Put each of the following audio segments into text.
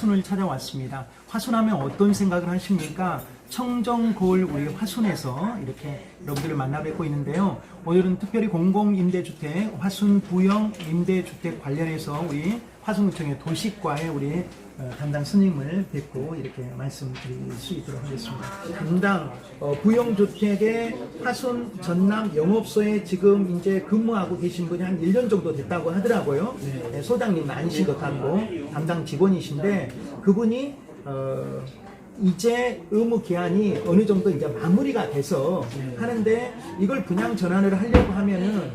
화순을 찾아왔습니다. 화순하면 어떤 생각을 하십니까? 청정거울 우리 화순에서 이렇게 여러분들을 만나 뵙고 있는데요. 오늘은 특별히 공공임대주택, 화순 부영 임대주택 관련해서 우리 화순구청의 도시과의 우리 담당 스님을 뵙고 이렇게 말씀드릴 수 있도록 하겠습니다. 담당 부영주택의 화순 전남 영업소에 지금 이제 근무하고 계신 분이 한 1년 정도 됐다고 하더라고요. 네, 소장님 아니신 것 같고 담당 직원이신데 그분이 이제 의무 기한이 어느 정도 이제 마무리가 돼서 하는데 이걸 분양 전환을 하려고 하면은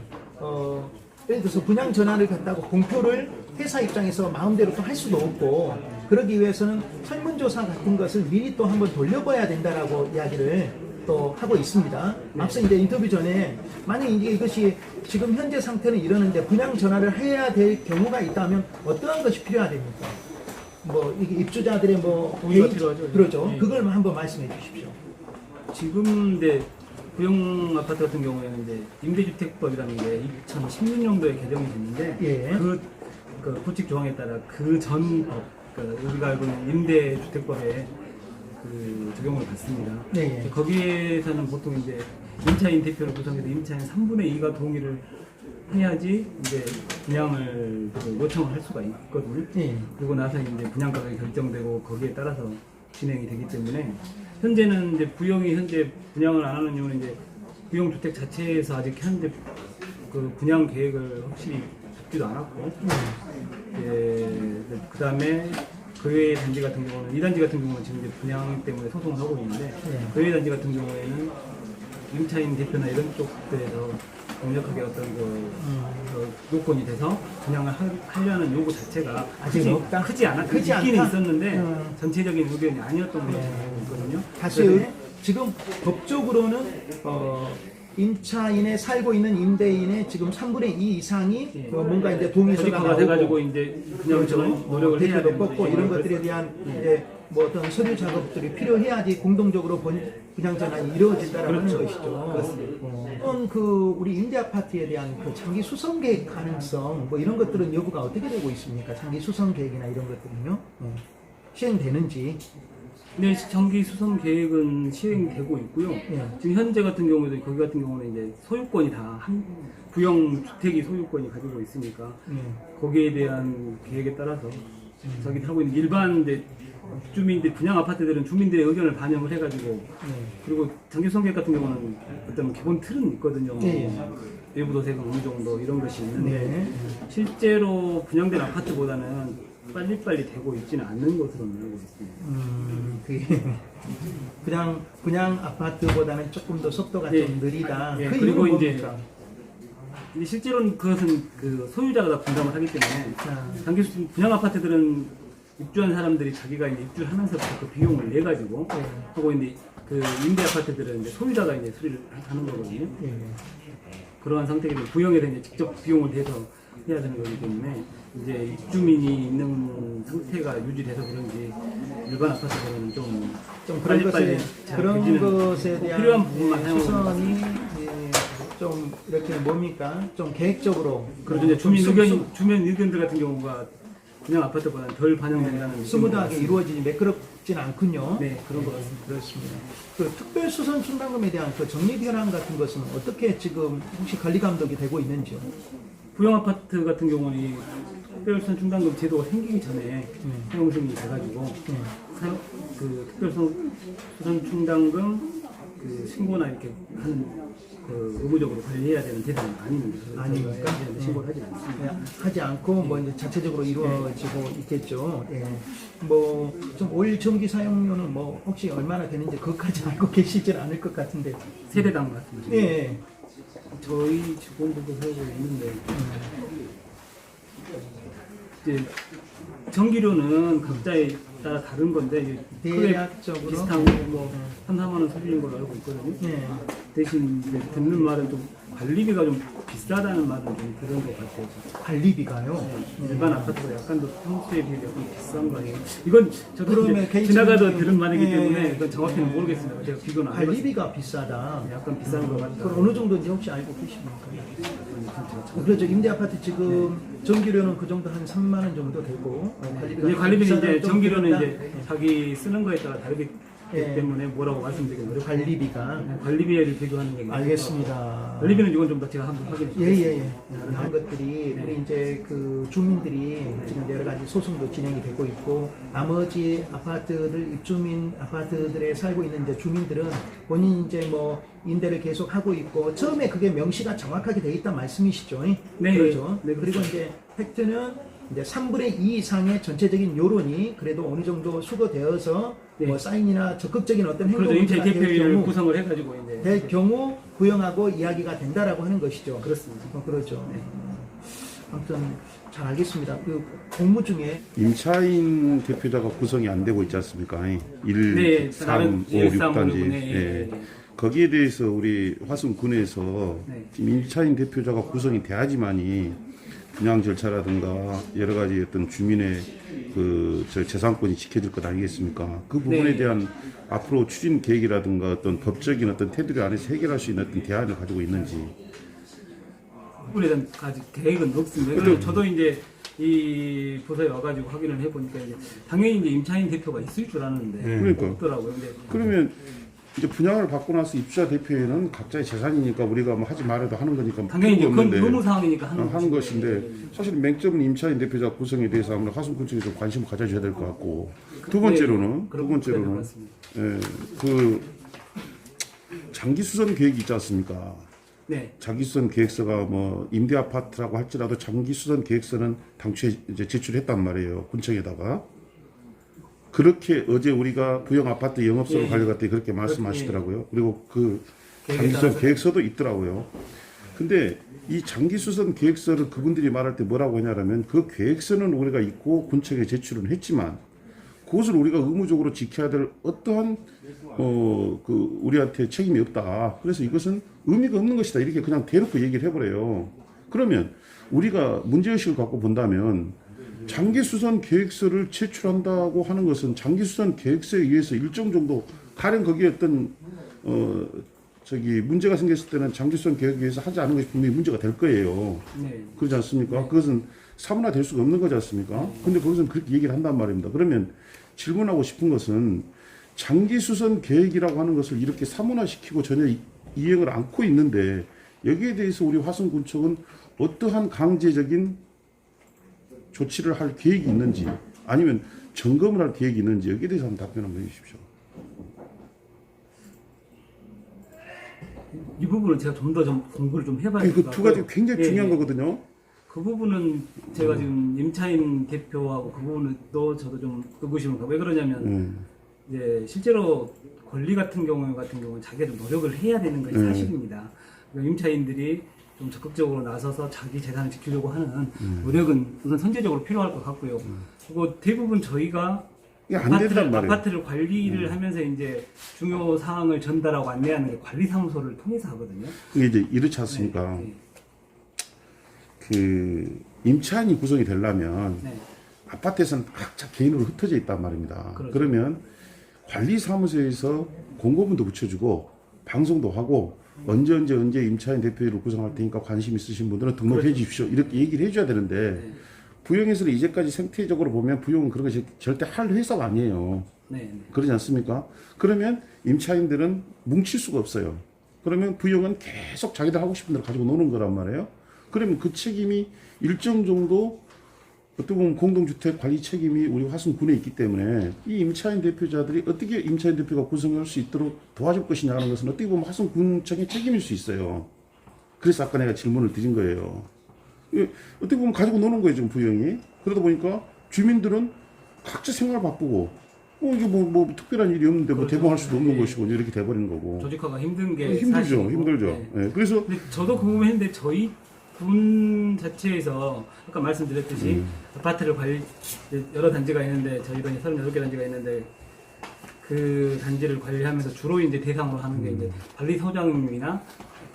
예를 들어서 분양 전환을 갖다가 공표를 회사 입장에서 마음대로 또 할 수도 없고 그러기 위해서는 설문조사 같은 것을 미리 또 한번 돌려봐야 된다라고 이야기를 또 하고 있습니다. 앞서 이제 인터뷰 전에 만약 이것이 지금 현재 상태는 이러는데 분양 전환을 해야 될 경우가 있다면 어떠한 것이 필요하됩니까? 뭐 이게 입주자들의 뭐 동의가 필요하죠. 그렇죠. 네. 그걸 한번 말씀해 주십시오. 지금 이제 부영 아파트 같은 경우에는 이제 임대주택법이라는 게 2016년도에 개정이 됐는데 예. 그 구칙 조항에 따라 그 전 법, 우리가 알고 있는 임대주택법에 적용을 받습니다. 네. 이제 거기에서는 보통 이제 임차인 대표를 구성해서 임차인 3분의 2가 동의를 해야지 이제 분양을 요청을 할 수가 있거든요. 네. 그리고 나서 이제 분양가가 결정되고 거기에 따라서 진행이 되기 때문에 현재는 이제 부영이 현재 분양을 안 하는 이유는 이제 부영 주택 자체에서 아직 현재 그 분양 계획을 확실히 잡지도 않았고, 그 다음에 그 외의 단지 같은 경우는 이 단지 같은 경우는 지금 이제 분양 때문에 소송을 하고 있는데 그 외의 단지 같은 경우에는 임차인 대표나 이런 쪽들에서 강력하게 어떤 요건이 돼서 분양을 하려는 요구 자체가 아직 없다? 크지 크지 있기는 않다? 있었는데 전체적인 의견이 아니었던 걸로 알고 있거든요. 다시 지금 법적으로는 임차인에 살고 있는 임대인의 지금 3분의 2 이상이 뭔가 이제 동의서가 조직화가 나오고 돼가지고 이제 분양 전환 노력을 해야 대표도 되는 뽑고 이런 것들에 대한 이제 뭐 어떤 서류 작업들이 필요해야지 공동적으로 분양 전환이 이루어진다라고 하는 것이죠. 그렇습니다. 우리 임대 아파트에 대한 그 장기 수성 계획 가능성 뭐 이런 것들은 여부가 어떻게 되고 있습니까? 장기 수성 계획이나 이런 것들은요 시행되는지. 네, 장기 수성 계획은 시행되고 있고요. 지금 현재 같은 경우에도 거기 같은 경우는 이제 소유권이 다 부영 주택이 소유권이 가지고 있으니까 거기에 대한 계획에 따라서 저기 하고 있는 일반 이제 주민들 분양 아파트들은 주민들의 의견을 반영을 해가지고 그리고 장기 수성 계획 같은 경우는 어떤 기본 틀은 있거든요. 외부 도색은 어느 정도 이런 것이 있는데 실제로 분양된 아파트보다는 빨리빨리 되고 있지는 않는 것으로 알고 있습니다. 그게 그냥 분양 아파트보다는 조금 더 속도가 좀 느리다. 그 그리고 이유는 이제 뭡니까? 실제로는 그것은 그 소유자가 다 분담을 하기 때문에 장기 분양 아파트들은 입주한 사람들이 자기가 이제 입주를 하면서부터 그 비용을 내 가지고 하고 이제 그 임대 아파트들은 이제 소유자가 이제 수리를 하는 거거든요. 그러한 상태이기 때문에 부영에 대해 직접 비용을 대서 해야 되는 거기 때문에 이제 입주민이 있는 상태가 유지돼서 그런지 일반 아파트들은 좀 그런 것에 대한 필요한 부분만 시선이 좀 이렇게 뭡니까? 좀 계획적으로 그리고 이제 주민 의견들 같은 경우가 그냥 아파트보다는 덜 반영된다는 스무드하게 이루어지지 매끄럽진 않군요. 네, 그런 것 같습니다. 그렇습니다. 그 특별수선 충당금에 대한 그 적립 현황 같은 것은 어떻게 지금 혹시 관리 감독이 되고 있는지요? 부영 아파트 같은 경우는 특별수선 충당금 제도가 생기기 전에 사용승인이 돼가지고 그 특별수선 충당금 신고나 이렇게 하는 의무적으로 관리해야 되는 대상은 아닙니다. 아닙니까? 신고를 하지 않습니다. 하지 않고 뭐 이제 자체적으로 이루어지고 있겠죠. 뭐 좀 올 전기 사용료는 뭐 혹시 얼마나 되는지 그것까지 알고 계시질 않을 것 같은데. 세대당 말씀이시죠? 저희 직원들도 살고 있는데 이제 전기료는 각자에 따라 다른 건데 대략적으로 비슷한 뭐 3, 4만 원 수준인 걸로 알고 있거든요. 대신 이제 듣는 말은 좀 관리비가 좀 비싸다는 말을 좀 들은 것 같아요. 관리비가요. 일반 아파트가 약간 더 평소에 비해 약간 비싼 거 아니에요? 이건 저도 그러면 이제 개인적인 지나가다 게- 들은 말이기 예, 때문에 예. 이건 정확히는 모르겠습니다. 제가 비교는 안 해봤어요. 관리비가 비싸다. 약간 비싼 것 같다. 그럼 어느 정도인지 혹시 알고 계십니까? 그렇죠. 임대 아파트 지금 전기료는 그 정도 한 3만 원 정도 되고 이제 관리비는 비싸다는 이제 좀 전기료는 들었다. 이제 자기 쓰는 거에 따라 다르기 예. 때문에 뭐라고 말씀드리기 어렵고 관리비가 관리비를 비교하는 게 맞아요. 알겠습니다. 관리비는 이건 좀 더 제가 한번 확인해 보겠습니다. 예예예. 이런 것들이 우리 이제 그 주민들이 지금 여러 가지 소송도 진행이 되고 있고 나머지 아파트들 입주민 아파트들에 살고 있는 이제 주민들은 본인 이제 뭐 임대를 계속 하고 있고 처음에 그게 명시가 정확하게 돼 있단 말씀이시죠? 네. 그렇죠. 네, 그리고 그렇죠. 이제 팩트는 이제 3분의 2 이상의 전체적인 여론이 그래도 어느 정도 수거되어서 네. 뭐 사인이나 적극적인 어떤 그래도 행동이 임차 될 대표를 경우 구성을 해가지고 이제 될 경우 구형하고 이야기가 된다라고 하는 것이죠. 그렇습니다. 그렇죠. 아무튼 잘 알겠습니다. 그 공무 중에 임차인 대표자가 구성이 안 되고 있지 않습니까? 1, 네, 3, 다른 5, 1, 3, 6단지. 5, 네, 예. 거기에 대해서 우리 화순군에서 네. 지금 임차인 대표자가 구성이 돼야지만이 분양 절차라든가 여러 가지 어떤 주민의 저 재산권이 지켜질 것 아니겠습니까? 그 부분에 네. 대한 앞으로 추진 계획이라든가 어떤 법적인 어떤 테두리 안에서 해결할 수 있는 어떤 대안을 가지고 있는지. 부분에 대한 아직 계획은 없습니다. 그리고 저도 이제 이 부서에 와가지고 확인을 해보니까 이제 당연히 이제 임차인 대표가 있을 줄 알았는데 그러니까. 없더라고요. 근데 그러면 이제 분양을 받고 나서 입주자 대표에는 각자의 재산이니까 우리가 뭐 하지 말아도 하는 거니까 당연히 이제 필요가 그건 없는데 의무 사항이니까 하는 하는 것이고. 것인데 사실 맹점은 임차인 대표자 구성에 대해서 아무래도 화순군 측이 좀 관심을 가져줘야 될 것 같고 두 번째로는 예, 그 장기 수선 계획이 있지 않습니까? 네. 장기 수선 계획서가 뭐 임대 아파트라고 할지라도 장기 수선 계획서는 당초에 이제 제출했단 말이에요 군청에다가. 그렇게 어제 우리가 부영 아파트 영업소로 예. 가려갈 때 그렇게 말씀하시더라고요. 그리고 그 계획에 장기수선 따라서. 계획서도 있더라고요. 근데 이 장기수선 계획서를 그분들이 말할 때 뭐라고 하냐면 그 계획서는 우리가 있고 군청에 제출은 했지만 그것을 우리가 의무적으로 지켜야 될 어떠한 그 우리한테 책임이 없다. 그래서 이것은 의미가 없는 것이다. 이렇게 그냥 대놓고 얘기를 해버려요. 그러면 우리가 문제의식을 갖고 본다면 장기수선 계획서를 제출한다고 하는 것은 장기수선 계획서에 의해서 일정 정도 가령 거기에 어떤 문제가 생겼을 때는 장기수선 계획에 의해서 하지 않은 것이 분명히 문제가 될 거예요. 네. 그렇지 않습니까? 그것은 사문화될 수가 없는 거지 않습니까? 근데 거기서는 그렇게 얘기를 한단 말입니다. 그러면 질문하고 싶은 것은 장기수선 계획이라고 하는 것을 이렇게 사문화시키고 전혀 이행을 않고 있는데 여기에 대해서 우리 화순군청은 어떠한 강제적인 조치를 할 계획이 있는지 아니면 점검을 할 계획이 있는지 여기에 대해서 한번 답변 한번 해주십시오. 이 부분은 제가 좀 더 공부를 좀 해봐야 아니, 될 그 것 두 같고요. 가지 굉장히 예, 중요한 예. 거거든요. 그 부분은 제가 지금 임차인 대표하고 그 부분은 또 저도 좀 의구심을 가고 왜 그러냐면 이제 실제로 권리 같은 경우는 자기가 좀 노력을 해야 되는 것이 사실입니다. 그러니까 임차인들이 좀 적극적으로 나서서 자기 재산을 지키려고 하는 노력은 우선 선제적으로 필요할 것 같고요. 그리고 대부분 저희가 이게 안 되단 말이에요. 아파트를 관리를 하면서 이제 중요 사항을 전달하고 안내하는 게 관리사무소를 통해서 하거든요. 이게 이제 이렇지 않습니까? 네. 그 임차인이 구성이 되려면 네. 아파트에서는 각자 개인으로 흩어져 있단 말입니다. 그렇죠. 그러면 관리사무소에서 공고문도 붙여주고 방송도 하고 언제 임차인 대표를 구성할 테니까 관심 있으신 분들은 등록해 그렇죠. 주십시오. 이렇게 얘기를 해줘야 되는데 네. 부영에서는 이제까지 생태적으로 보면 부영은 그런 것이 절대 할 회사가 아니에요. 네. 그러지 않습니까? 그러면 임차인들은 뭉칠 수가 없어요. 그러면 부영은 계속 자기들 하고 싶은 대로 가지고 노는 거란 말이에요. 그러면 그 책임이 일정 정도 어떻게 보면 공동주택 관리 책임이 우리 화순군에 있기 때문에 이 임차인 대표자들이 어떻게 임차인 대표가 구성할 수 있도록 도와줄 것이냐 하는 것은 어떻게 보면 화순군청의 책임일 수 있어요. 그래서 아까 내가 질문을 드린 거예요. 어떻게 보면 가지고 노는 거예요, 지금 부영이. 그러다 보니까 주민들은 각자 생활 바쁘고, 이게 뭐 특별한 일이 없는데 뭐 그렇죠. 대응할 수도 없는 네. 것이고, 이렇게 돼버리는 거고. 조직화가 힘든 게 힘들죠, 사실이고. 힘들죠. 네. 예, 그래서, 근데 저도 궁금했는데 저희 군 자체에서 아까 말씀드렸듯이 아파트를 여러 단지가 있는데 저희 반에 38개 단지가 있는데 그 단지를 관리하면서 주로 이제 대상으로 하는 게 이제 관리소장님이나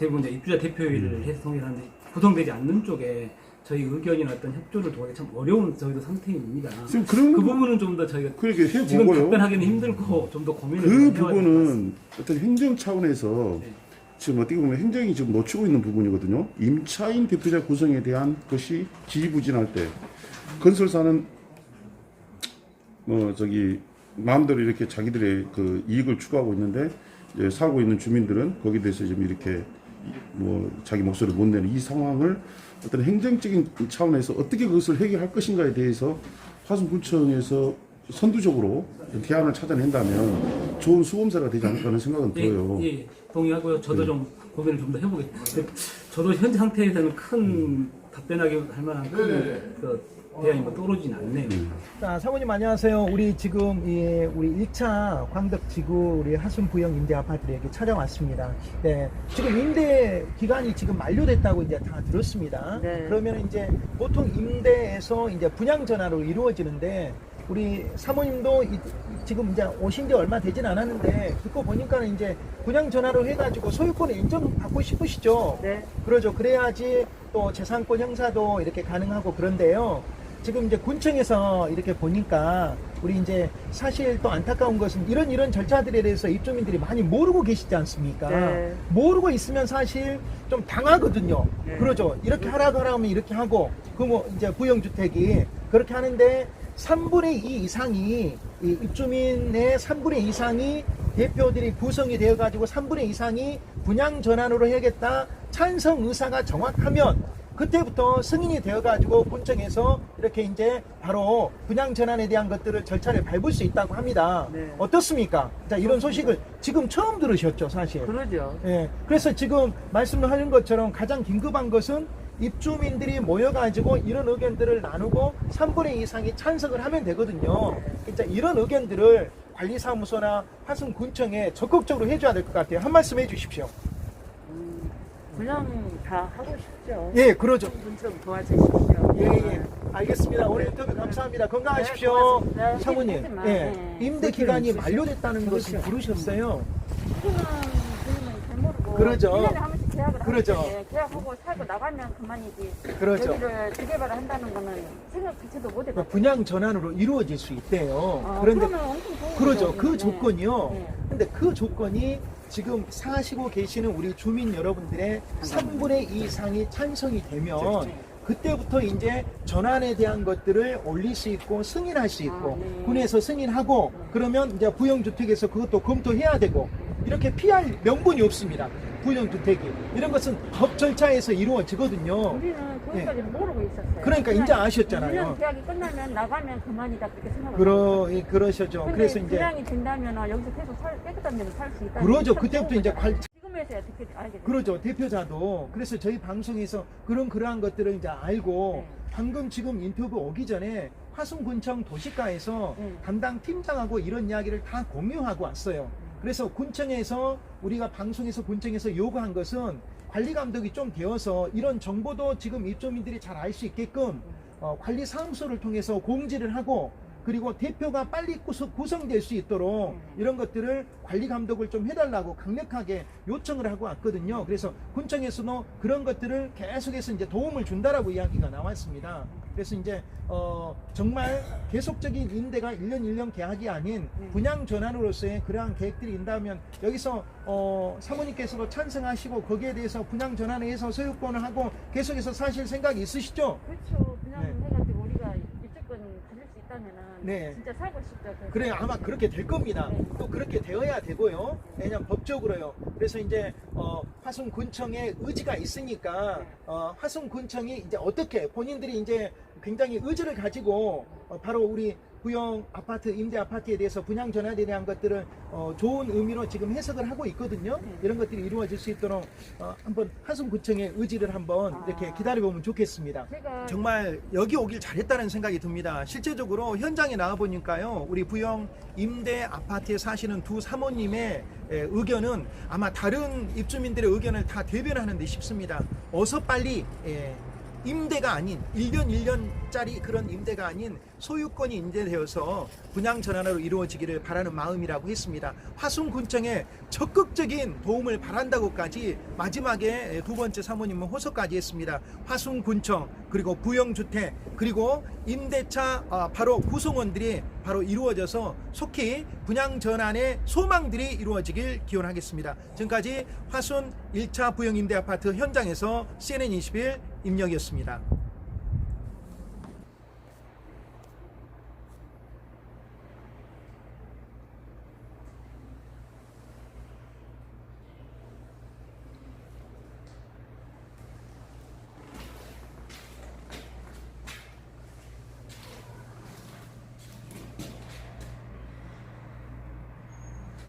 대부분 이제 입주자 대표회의를 해서 통일하는데 구성되지 않는 쪽에 저희 의견이나 어떤 협조를 도하기 참 어려운 저희도 상태입니다. 지금 그런 그 부분은 좀 더 저희가 그렇게 지금 해보고요. 답변하기는 힘들고 좀 더 고민을 그 해야 될것 같습니다. 부분은 어떤 행정 차원에서 네. 지금 어떻게 보면 행정이 지금 놓치고 있는 부분이거든요. 임차인 대표자 구성에 대한 것이 지지부진할 때 건설사는 마음대로 이렇게 자기들의 그 이익을 추구하고 있는데 이제 살고 있는 주민들은 거기에 대해서 좀 이렇게 자기 목소리를 못 내는 이 상황을 어떤 행정적인 차원에서 어떻게 그것을 해결할 것인가에 대해서 화순구청에서 선두적으로 대안을 찾아낸다면 좋은 수범사가 되지 않을까 하는 생각은 들어요. 예, 동의하고요. 저도 좀 고민을 좀 더 해보겠습니다. 저도 현재 상태에서는 큰 답변하기 할 만한 큰 대안이 뭐 떠오르진 않네요. 자, 사모님 안녕하세요. 우리 지금 우리 1차 광덕지구 우리 하순부영 임대 아파트를 이렇게 찾아왔습니다. 네, 지금 임대 기간이 지금 만료됐다고 이제 다 들었습니다. 네. 그러면 이제 보통 임대에서 이제 분양 전환으로 이루어지는데 우리 사모님도 지금 이제 오신 지 얼마 되진 않았는데 듣고 보니까는 이제 분양 전환으로 해가지고 소유권을 인정받고 싶으시죠? 네. 그러죠. 그래야지 또 재산권 형사도 이렇게 가능하고 그런데요. 지금 이제 군청에서 이렇게 보니까 우리 이제 사실 또 안타까운 것은 이런 절차들에 대해서 입주민들이 많이 모르고 계시지 않습니까? 네. 모르고 있으면 사실 좀 당하거든요. 네. 그러죠. 이렇게 하라고 하면 이렇게 하고, 이제 부영주택이 그렇게 하는데 3분의 2 이상이, 이 입주민의 3분의 2 이상이 대표들이 구성이 되어가지고 3분의 2 이상이 분양 전환으로 해야겠다 찬성 의사가 정확하면 그때부터 승인이 되어가지고 군청에서 이렇게 이제 바로 분양 전환에 대한 것들을 절차를 밟을 수 있다고 합니다. 네. 어떻습니까? 자, 이런 소식을 지금 처음 들으셨죠, 사실. 그러죠. 예. 그래서 지금 말씀하는 것처럼 가장 긴급한 것은 입주민들이 모여가지고 이런 의견들을 나누고 3분의 2 이상이 찬성을 하면 되거든요. 진짜 이런 의견들을 관리사무소나 화순군청에 적극적으로 해줘야 될 것 같아요. 한 말씀 해주십시오. 그냥 다 하고 싶죠. 예, 그러죠. 좀 도와주십시오. 예. 알겠습니다. 오늘 인터뷰 감사합니다. 건강하십시오. 네, 고맙습니다. 사모님, 하지만, 예. 네. 임대 기간이 만료됐다는 것을 부르셨어요. 지금은 잘 모르고. 그러죠. 1년에 한 번씩 계약을 그러죠. 하는데 계약하고 살고 나가면 그만이지. 그러죠. 여기를 재개발을 한다는 거는 생각 자체도 못 해봤어요. 분양 전환으로 이루어질 수 있대요. 아, 그런데 그러면 엄청 좋은 그러죠. 거죠. 그 네. 조건이요. 네. 근데 그 조건이 지금 사시고 계시는 우리 주민 여러분들의 3분의 2 이상이 찬성이 되면 그때부터 이제 전환에 대한 것들을 올릴 수 있고 승인할 수 있고 네. 군에서 승인하고 그러면 이제 부영주택에서 그것도 검토해야 되고 이렇게 피할 명분이 없습니다. 부영주택이 이런 것은 법 절차에서 이루어지거든요. 우리는 거기까지 모르고 있었어요. 그러니까 그냥 이제 아셨잖아요. 1년 계약이 끝나면 나가면 그만이다 그렇게 생각을 했어요. 그러셨죠. 근데 그래서 이제 분양이 된다면 여기서 계속 깨끗한 데로 살 수 있다. 그러죠. 그때부터 이제 지금에서야 어떻게 알게 됐어요. 그러죠. 대표자도. 그래서 저희 방송에서 그러한 것들을 이제 알고 네. 방금 지금 인터뷰 오기 전에 화순군청 도시가에서 담당 팀장하고 이런 이야기를 다 공유하고 왔어요. 그래서 군청에서 우리가 방송에서 군청에서 요구한 것은 관리 감독이 좀 되어서 이런 정보도 지금 입주민들이 잘 알 수 있게끔 관리 사무소를 통해서 공지를 하고 그리고 대표가 빨리 구성될 수 있도록 이런 것들을 관리 감독을 좀 해달라고 강력하게 요청을 하고 왔거든요. 그래서 군청에서도 그런 것들을 계속해서 이제 도움을 준다라고 이야기가 나왔습니다. 그래서 이제 정말 계속적인 임대가 1년 1년 계약이 아닌 분양 전환으로서의 그러한 계획들이 있다면 여기서 사모님께서도 찬성하시고 거기에 대해서 분양 전환을 해서 소유권을 하고 계속해서 사실 생각이 있으시죠? 그렇죠. 그냥 네. 해가지고 우리가 입주권 가질 수 있다면은 네. 진짜 살고 싶죠. 그래서. 그래 아마 그렇게 될 겁니다. 네. 또 그렇게 되어야 되고요. 왜냐면 법적으로요. 그래서 이제 화순군청의 의지가 있으니까 화순군청이 이제 어떻게 본인들이 이제 굉장히 의지를 가지고 바로 우리 부영 아파트, 임대 아파트에 대해서 분양 전환에 대한 것들을 좋은 의미로 지금 해석을 하고 있거든요. 이런 것들이 이루어질 수 있도록 한번 화순구청의 의지를 한번 이렇게 기다려보면 좋겠습니다. 제가 정말 여기 오길 잘했다는 생각이 듭니다. 실제적으로 현장에 나와보니까요. 우리 부영 임대 아파트에 사시는 두 사모님의 의견은 아마 다른 입주민들의 의견을 다 대변하는 데 싶습니다. 어서 빨리 임대가 아닌 1년 1년짜리 그런 임대가 아닌 소유권이 임대되어서 분양 전환으로 이루어지기를 바라는 마음이라고 했습니다. 화순군청에 적극적인 도움을 바란다고까지 마지막에 두 번째 사모님은 호소까지 했습니다. 화순군청 그리고 부영주택 그리고 임대차 바로 구성원들이 바로 이루어져서 속히 분양 전환의 소망들이 이루어지길 기원하겠습니다. 지금까지 화순 1차 부영 임대 아파트 현장에서 CNN21 임영이었습니다.